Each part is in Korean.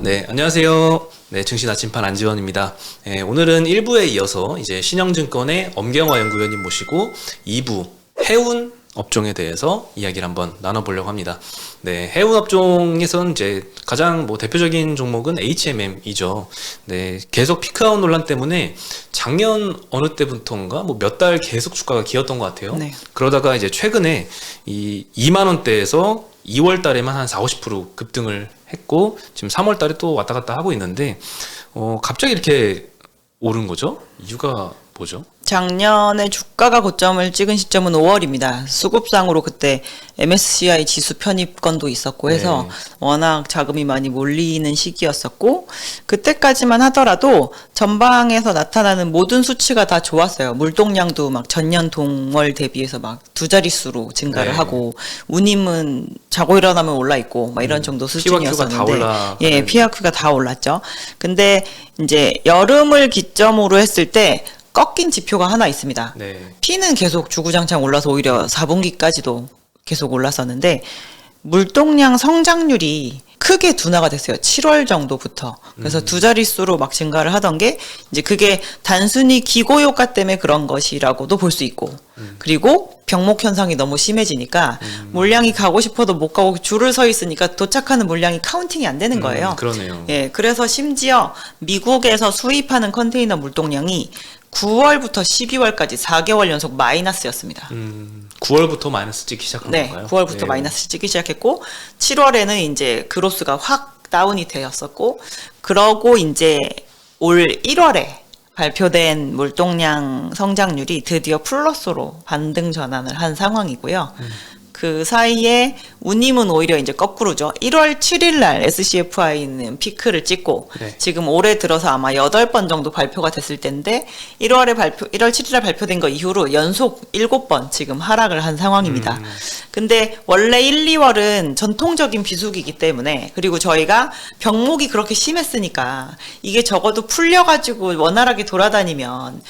네, 안녕하세요. 네, 증시 아침판 안지원입니다. 네, 오늘은 1부에 이어서 이제 신영증권의 엄경화 연구위원님 모시고 2부 해운 업종에 대해서 이야기를 한번 나눠보려고 합니다. 네, 해운 업종에서는 이제 가장 대표적인 종목은 HMM이죠. 네, 계속 피크아웃 논란 때문에 작년 어느 때부터인가 몇 달 계속 주가가 기었던 것 같아요. 네. 그러다가 이제 최근에 이 2만 원대에서 2월 달에만 한 40-50% 급등을 했고 지금 3월 달에 또 왔다 갔다 하고 있는데 갑자기 이렇게 오른 거죠? 이유가 뭐죠? 작년에 주가가 고점을 찍은 시점은 5월입니다. 수급상으로 그때 MSCI 지수 편입건도 있었고 해서 네. 워낙 자금이 많이 몰리는 시기였었고 그때까지만 하더라도 전방에서 나타나는 모든 수치가 다 좋았어요. 물동량도 막 전년 동월 대비해서 막 두 자릿수로 증가를 네. 하고 운임은 자고 일어나면 올라 있고 막 이런 정도 수준이었었는데 예, P와크가 다 올랐죠. 근데 이제 여름을 기점으로 했을 때 꺾인 지표가 하나 있습니다. 네. P는 계속 주구장창 올라서 오히려 4분기까지도 계속 올랐었는데 물동량 성장률이 크게 둔화가 됐어요. 7월 정도부터. 그래서 두 자릿수로 막 증가를 하던 게 이제 그게 단순히 기고 효과 때문에 그런 것이라고도 볼 수 있고 그리고 병목 현상이 너무 심해지니까 물량이 가고 싶어도 못 가고 줄을 서 있으니까 도착하는 물량이 카운팅이 안 되는 거예요. 그러네요. 예, 그래서 심지어 미국에서 수입하는 컨테이너 물동량이 9월부터 12월까지 4개월 연속 마이너스였습니다. 9월부터 마이너스 찍기 시작한 네, 건가요? 9월부터 네. 마이너스 찍기 시작했고 7월에는 이제 그로스가 확 다운이 되었었고 그러고 이제 올 1월에 발표된 물동량 성장률이 드디어 플러스로 반등 전환을 한 상황이고요. 그 사이에 운임은 오히려 이제 거꾸로죠. 1월 7일 날 SCFI는 피크를 찍고 네. 지금 올해 들어서 아마 8번 정도 발표가 됐을 텐데 1월 7일 날 발표된 거 이후로 연속 7번 지금 하락을 한 상황입니다. 근데 원래 1, 2월은 전통적인 비수기이기 때문에 그리고 저희가 병목이 그렇게 심했으니까 이게 적어도 풀려가지고 원활하게 돌아다니면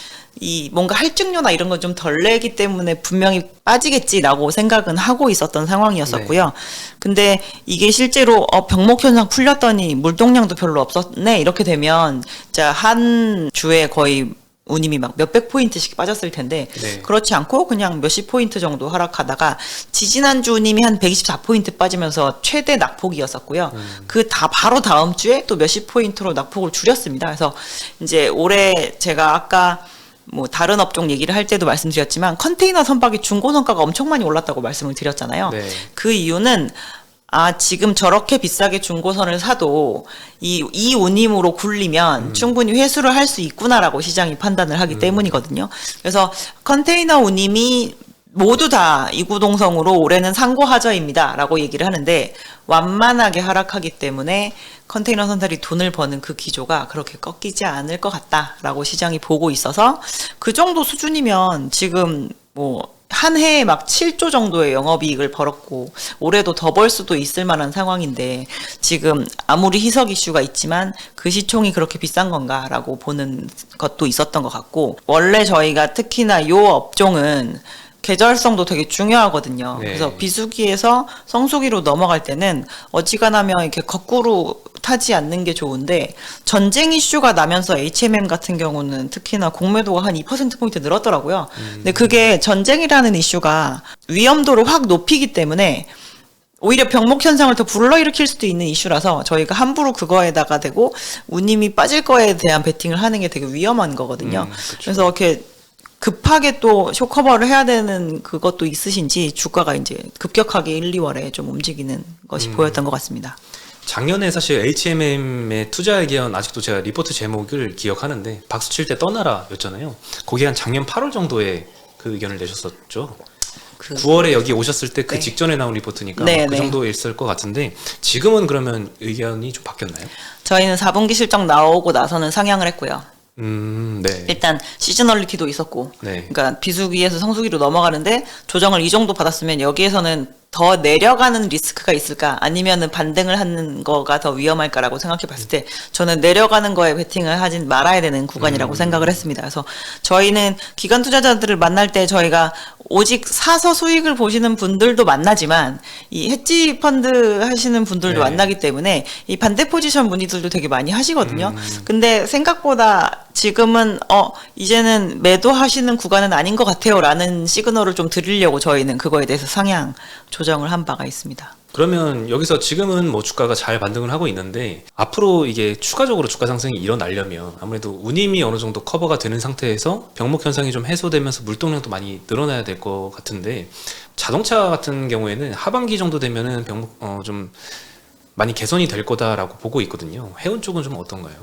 이 뭔가 할증료나 이런 건 좀 덜 내기 때문에 분명히 빠지겠지라고 생각은 하고 있었던 상황이었었고요. 네. 근데 이게 실제로 병목 현상 풀렸더니 물동량도 별로 없었네 이렇게 되면 자 한 주에 거의 운임이 막 몇백 포인트씩 빠졌을 텐데 네. 그렇지 않고 그냥 몇십 포인트 정도 하락하다가 지지난주 운임이 한 124포인트 빠지면서 최대 낙폭이었었고요. 그 바로 다음 주에 또 몇십 포인트로 낙폭을 줄였습니다. 그래서 이제 올해 제가 아까 다른 업종 얘기를 할 때도 말씀드렸지만 컨테이너 선박의 중고선가가 엄청 많이 올랐다고 말씀을 드렸잖아요. 네. 그 이유는 지금 저렇게 비싸게 중고선을 사도 이 운임으로 굴리면 충분히 회수를 할 수 있구나라고 시장이 판단을 하기 때문이거든요. 그래서 컨테이너 운임이 모두 다 이구동성으로 올해는 상고하저입니다 라고 얘기를 하는데 완만하게 하락하기 때문에 컨테이너 선들이 돈을 버는 그 기조가 그렇게 꺾이지 않을 것 같다라고 시장이 보고 있어서 그 정도 수준이면 지금 한 해에 막 7조 정도의 영업이익을 벌었고 올해도 더 벌 수도 있을 만한 상황인데 지금 아무리 희석 이슈가 있지만 그 시총이 그렇게 비싼 건가라고 보는 것도 있었던 것 같고 원래 저희가 특히나 요 업종은 계절성도 되게 중요하거든요. 네. 그래서 비수기에서 성수기로 넘어갈 때는 어지간하면 이렇게 거꾸로 타지 않는 게 좋은데 전쟁 이슈가 나면서 HMM 같은 경우는 특히나 공매도가 한 2%포인트 늘었더라고요. 근데 그게 전쟁이라는 이슈가 위험도를 확 높이기 때문에 오히려 병목 현상을 더 불러일으킬 수도 있는 이슈라서 저희가 함부로 그거에다가 대고 운임이 빠질 거에 대한 베팅을 하는 게 되게 위험한 거거든요. 그래서 이렇게 급하게 또 쇼커버를 해야 되는 그것도 있으신지 주가가 이제 급격하게 1, 2월에 좀 움직이는 것이 보였던 것 같습니다. 작년에 사실 HMM의 투자 의견 아직도 제가 리포트 제목을 기억하는데 박수 칠 때 떠나라였잖아요. 거기 한 작년 8월 정도에 그 의견을 내셨었죠. 9월에 여기 오셨을 때 그 네. 직전에 나온 리포트니까 네, 그 네. 정도 있을 것 같은데 지금은 그러면 의견이 좀 바뀌었나요? 저희는 4분기 실적 나오고 나서는 상향을 했고요. 네. 일단 시즈널리티도 있었고 네. 그러니까 비수기에서 성수기로 넘어가는데 조정을 이 정도 받았으면 여기에서는 더 내려가는 리스크가 있을까 아니면은 반등을 하는 거가 더 위험할까라고 생각해 봤을 때 저는 내려가는 거에 베팅을 하진 말아야 되는 구간이라고 생각을 했습니다. 그래서 저희는 기관 투자자들을 만날 때 저희가 오직 사서 수익을 보시는 분들도 만나지만 이 헤지 펀드 하시는 분들도 네. 만나기 때문에 이 반대 포지션 문의들도 되게 많이 하시거든요. 근데 생각보다 지금은 이제는 매도하시는 구간은 아닌 것 같아요라는 시그널을 좀 드리려고 저희는 그거에 대해서 상향 조정을 한 바가 있습니다. 그러면 여기서 지금은 뭐 주가가 잘 반등을 하고 있는데 앞으로 이게 추가적으로 주가 상승이 일어나려면 아무래도 운임이 어느 정도 커버가 되는 상태에서 병목 현상이 좀 해소되면서 물동량도 많이 늘어나야 될 것 같은데 자동차 같은 경우에는 하반기 정도 되면은 병목 좀 많이 개선이 될 거다라고 보고 있거든요. 해운 쪽은 좀 어떤가요?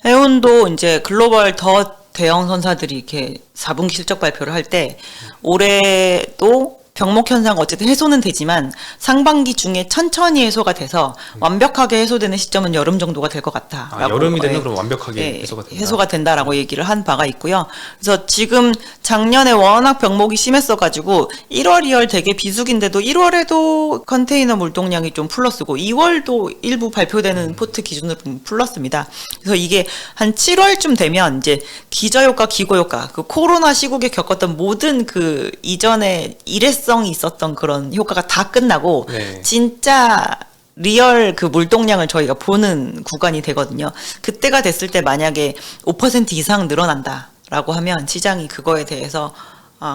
해운도 이제 글로벌 더 대형 선사들이 이렇게 4분기 실적 발표를 할 때 올해도 병목 현상 어쨌든 해소는 되지만 상반기 중에 천천히 해소가 돼서 완벽하게 해소되는 시점은 여름 정도가 될 것 같다. 여름이 되면 그럼 완벽하게 해소가 된다라고 얘기를 한 바가 있고요. 그래서 지금 작년에 워낙 병목이 심했어가지고 1월, 2월 되게 비수기인데도 1월에도 컨테이너 물동량이 좀 플러스고 2월도 일부 발표되는 포트 기준으로 보면 플러스입니다. 그래서 이게 한 7월쯤 되면 이제 기저효과, 기고효과, 그 코로나 시국에 겪었던 모든 그 이전에 일회성이 있었던 그런 효과가 다 끝나고 네. 진짜 리얼 그 물동량을 저희가 보는 구간이 되거든요. 그때가 됐을 때 만약에 5% 이상 늘어난다라고 하면 시장이 그거에 대해서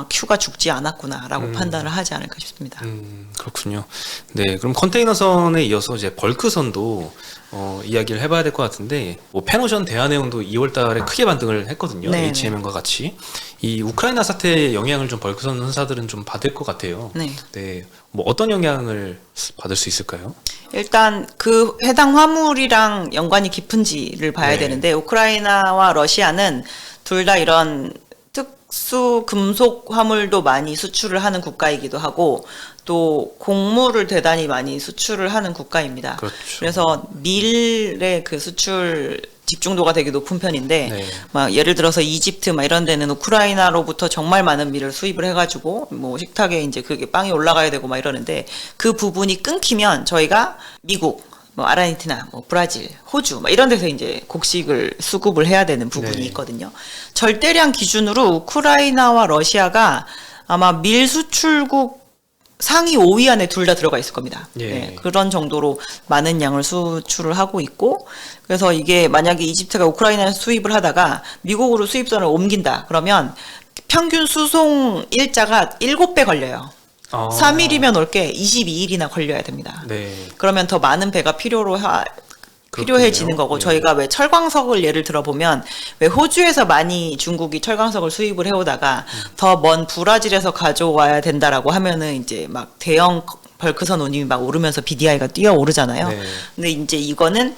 Q가 죽지 않았구나라고 판단을 하지 않을까 싶습니다. 그렇군요. 네, 그럼 컨테이너선에 이어서 이제 벌크선도 이야기를 해봐야 될 것 같은데 뭐 펜오션 대한해운도 2월달에 크게 반등을 했거든요. 네, HMM과 같이 이 우크라이나 사태의 영향을 좀 벌크선 선사들은 좀 받을 것 같아요. 네. 네, 뭐 어떤 영향을 받을 수 있을까요? 일단 그 해당 화물이랑 연관이 깊은지를 봐야 네. 되는데 우크라이나와 러시아는 둘 다 이런 특수 금속 화물도 많이 수출을 하는 국가이기도 하고 또 곡물을 대단히 많이 수출을 하는 국가입니다. 그렇죠. 그래서 밀의 그 수출 집중도가 되게 높은 편인데 네. 막 예를 들어서 이집트 막 이런 데는 우크라이나로부터 정말 많은 밀을 수입을 해가지고 뭐 식탁에 이제 그게 빵이 올라가야 되고 막 이러는데 그 부분이 끊기면 저희가 미국 뭐 아르헨티나, 뭐 브라질, 호주 막 이런 데서 이제 곡식을 수급을 해야 되는 부분이 네. 있거든요. 절대량 기준으로 우크라이나와 러시아가 아마 밀 수출국 상위 5위 안에 둘 다 들어가 있을 겁니다. 예. 네, 그런 정도로 많은 양을 수출을 하고 있고 그래서 이게 만약에 이집트가 우크라이나에서 수입을 하다가 미국으로 수입선을 옮긴다 그러면 평균 수송 일자가 7배 걸려요. 3일이면 올 게 22일이나 걸려야 됩니다. 네. 그러면 더 많은 배가 필요해지는 거고 예. 저희가 왜 철광석을 예를 들어보면 왜 호주에서 많이 중국이 철광석을 수입을 해오다가 더 먼 브라질에서 가져와야 된다라고 하면은 이제 막 대형 벌크선 운임이 막 오르면서 BDI가 뛰어오르잖아요. 네. 근데 이제 이거는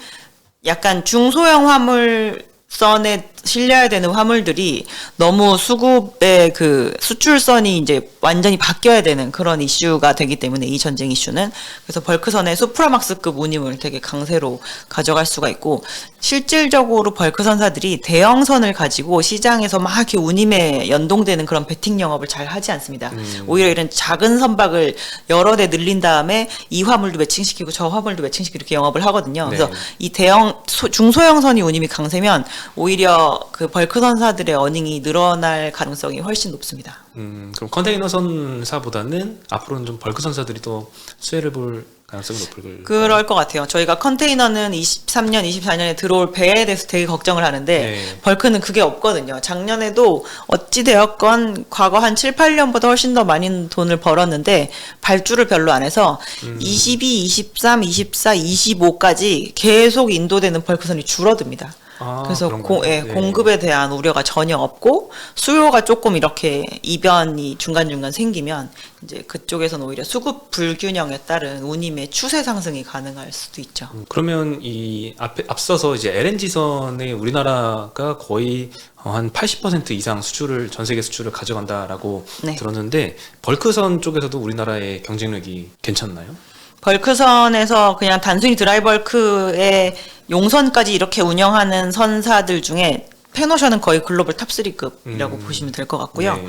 약간 중소형 화물선에 실려야 되는 화물들이 너무 수급의 그 수출선이 이제 완전히 바뀌어야 되는 그런 이슈가 되기 때문에 이 전쟁 이슈는 그래서 벌크선의 수프라막스급 운임을 되게 강세로 가져갈 수가 있고 실질적으로 벌크선사들이 대형선을 가지고 시장에서 막 이렇게 운임에 연동되는 그런 베팅 영업을 잘 하지 않습니다. 오히려 이런 작은 선박을 여러 대 늘린 다음에 이 화물도 매칭시키고 저 화물도 매칭시키고 이렇게 영업을 하거든요. 그래서 네. 이 대형 중소형선이 운임이 강세면 오히려 그 벌크선사들의 어닝이 늘어날 가능성이 훨씬 높습니다. 그럼 컨테이너선사보다는 앞으로는 좀 벌크선사들이 또 수혜를 볼 가능성이 높을 그럴 것 같아요. 저희가 컨테이너는 23년, 24년에 들어올 배에 대해서 되게 걱정을 하는데 네. 벌크는 그게 없거든요. 작년에도 어찌되었건 과거 한 7, 8년보다 훨씬 더 많이 돈을 벌었는데 발주를 별로 안 해서 22, 23, 24, 25까지 계속 인도되는 벌크선이 줄어듭니다. 그래서 그런가요? 네. 공급에 대한 우려가 전혀 없고 수요가 조금 이렇게 이변이 중간중간 생기면 이제 그쪽에서는 오히려 수급 불균형에 따른 운임의 추세 상승이 가능할 수도 있죠. 그러면 이 앞서서 이제 LNG선에 우리나라가 거의 한 80% 이상 전 세계 수출을 가져간다라고 네. 들었는데 벌크선 쪽에서도 우리나라의 경쟁력이 괜찮나요? 벌크선에서 그냥 단순히 드라이벌크의 용선까지 이렇게 운영하는 선사들 중에 펜오션은 거의 글로벌 탑3급이라고 보시면 될 것 같고요. 네.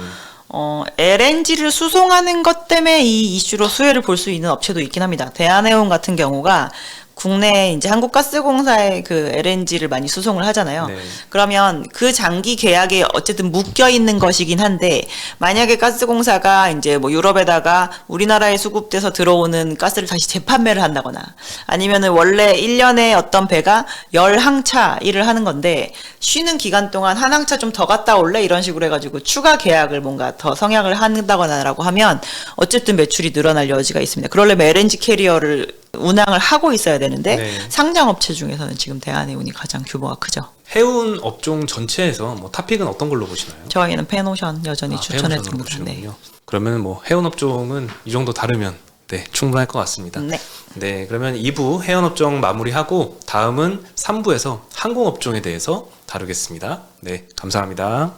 LNG를 수송하는 것 때문에 이 이슈로 수혜를 볼 수 있는 업체도 있긴 합니다. 대한해운 같은 경우가 국내 이제 한국가스공사에 그 LNG를 많이 수송을 하잖아요. 네. 그러면 그 장기 계약에 어쨌든 묶여 있는 것이긴 한데 만약에 가스공사가 이제 뭐 유럽에다가 우리나라에 수급돼서 들어오는 가스를 다시 재판매를 한다거나 아니면은 원래 1년에 어떤 배가 10항차 일을 하는 건데 쉬는 기간 동안 한 항차 좀 더 갔다 올래 이런 식으로 해가지고 추가 계약을 뭔가 더 성약을 한다거나라고 하면 어쨌든 매출이 늘어날 여지가 있습니다. 그러려면 LNG 캐리어를 운항을 하고 있어야 되는데 네. 상장업체 중에서는 지금 대한해운이 가장 규모가 크죠. 해운 업종 전체에서 뭐 탑픽은 어떤 걸로 보시나요? 저희는 펜오션 여전히 추천해 해운선으로 줍니다. 네. 보시는군요. 그러면 뭐 해운 업종은 이 정도 다르면 네, 충분할 것 같습니다. 네. 네, 그러면 2부 해운 업종 마무리하고 다음은 3부에서 항공 업종에 대해서 다루겠습니다. 네, 감사합니다.